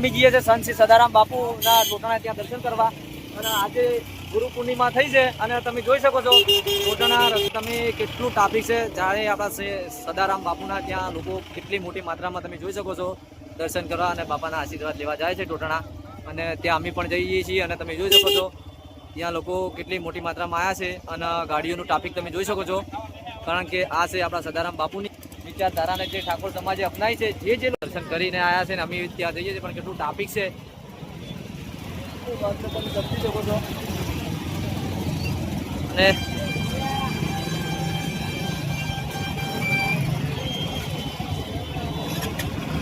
જઈએ છે સંત શ્રી સદારામ બાપુના ટોટાણા ત્યાં દર્શન કરવા અને આજે ગુરુ પૂર્ણિમા થઈ છે અને તમે જોઈ શકો છો ટોટાણા તમે કેટલું ટ્રાફિક છે જ્યારે આપણા સદારામ બાપુના ત્યાં લોકો કેટલી મોટી માત્રામાં તમે જોઈ શકો છો દર્શન કરવા અને બાપાના આશીર્વાદ લેવા જાય છે ટોટાણા અને ત્યાં અમે પણ જઈએ છીએ અને તમે જોઈ શકો છો ત્યાં લોકો કેટલી મોટી માત્રામાં આવ્યા છે અને ગાડીઓનું ટ્રાફિક તમે જોઈ શકો છો કારણ કે આ છે આપણા સદારામ બાપુની વિચારધારાને જે ઠાકોર સમાજે અપનાવી છે જે દર્શન કરીને આવ્યા છે ને અમે ત્યાં જઈએ છીએ પણ કેટલું ટ્રાફિક છે તમે સમજી શકો છો અને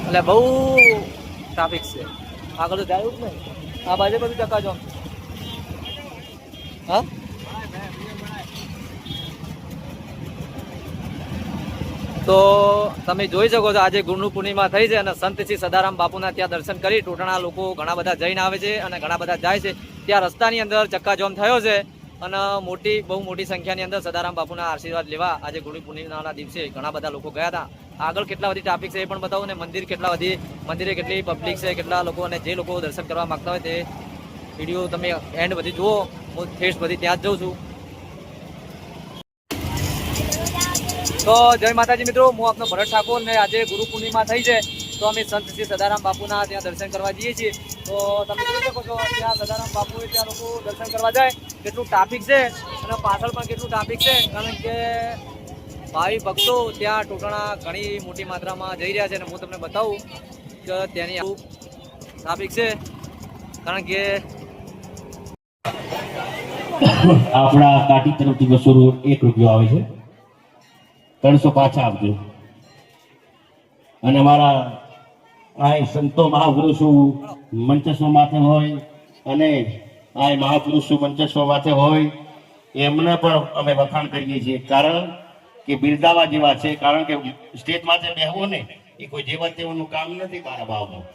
એટલે બહુ ટ્રાફિક છે આગળ તો જાય જ નહીં આ બાજુ બધું ટકાજો હા તો તમે જોઈ શકો છો આજે ગુરુ પૂર્ણિમા થઈ છે અને સંત શ્રી સદારામ બાપુના ત્યાં દર્શન કરી ટોટાણા લોકો ઘણા બધા જઈને આવે છે અને ઘણા બધા જાય છે ત્યાં રસ્તાની અંદર ચક્કાજામ થયો છે અને બહુ મોટી સંખ્યાની અંદર સદારામ બાપુના આશીર્વાદ લેવા આજે ગુરુ પૂર્ણિમાના દિવસે ઘણા બધા લોકો ગયા હતા આગળ કેટલા બધી ટ્રાફિક છે એ પણ બતાવું ને મંદિરે કેટલી પબ્લિક છે કેટલા લોકો અને જે લોકો દર્શન કરવા માંગતા હોય તે વિડીયો તમે એન્ડ બધી જુઓ હું ઠેઠ બધી ત્યાં જ જઉં છું તો જય માતાજી મિત્રો હું આપનો ભરત ઠાકોર ને આજે ગુરુ પૂર્ણિમા થઈ છે તો અમે સંત શ્રી સદારામ બાપુના ત્યાં દર્શન કરવા જઈએ છીએ તો તમે જોઈ શકો છો ત્યાં સદારામ બાપુએ ત્યાં લોકો દર્શન કરવા જાય કેટલું ટ્રાફિક છે અને પાછળ પણ કેટલું ટ્રાફિક છે કારણ કે ભાવિ ભક્તો ત્યાં ટોટાણા ઘણી મોટી માત્રામાં જઈ રહ્યા છે અને હું તમને બતાવું કે ત્યાંની ટ્રાફિક છે કારણ કે આપણા કાટી તરફથી 201 રૂપિયા આવે છે 300 પાછા આપજો અને અમારા આ સંતો મહાપુરુષો મંચસ્વ માથે હોય અને આ મહાપુરુષો મંચસ્વ માથે હોય એમને પણ અમે વખાણ કરીએ છીએ કારણ કે બિરદાવા જેવા છે કારણ કે સ્ટેજ માથે બેહવું ને એ કોઈ જેવા તેવાનું કામ નથી મારા ભાવમાં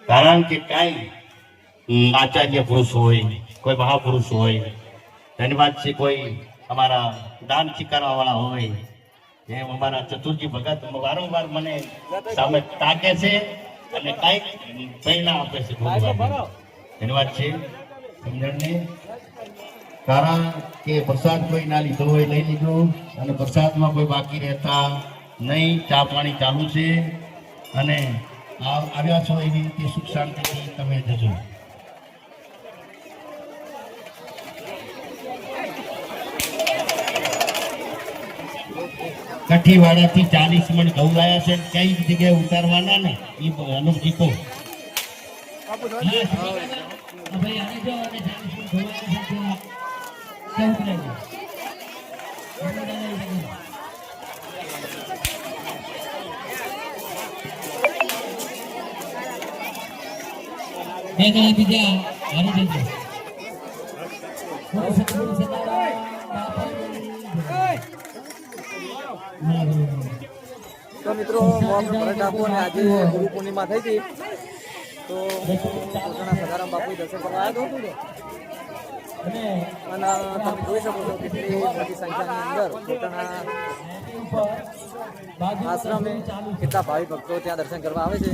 કારણ કે કાંઈ આચાર્ય પુરુષ હોય કોઈ મહાપુરુષ હોય ધન્યવાદ છે કોઈ અમારા દાન સ્વીકારવા વાળા હોય એમ અમારા ચતુર્જી ભગત વારંવાર મને સામે તાકે છે અને કાંઈક પ્રેરણા આપે છે ધન્યવાદ છે સમજણને કારણ કે પ્રસાદ કોઈ ના લીધો હોય લઈ લીધો અને પ્રસાદમાં કોઈ બાકી રહેતા નહીં ચા પાણી ચાલુ છે અને આવ્યા છો એવી રીતે સુખ શાંતિથી તમે જજો કઠીવાડાથી 40 મણ ઘઉં લાયા છે કઈ જગ્યાએ ઉતારવાના ને એ અનુભવી કહો તો મિત્રો ભરત ઠાકોર ને આજે ગુરુ પૂર્ણિમા થઈ હતી તો પોતાના સદારામ બાપુ દર્શન કરવા આવ્યો હતો અને તમે જોઈ શકો છો કેટલી મોટી સંખ્યાની અંદર પોતાના આશ્રમે કેટલા ભાવિ ભક્તો ત્યાં દર્શન કરવા આવે છે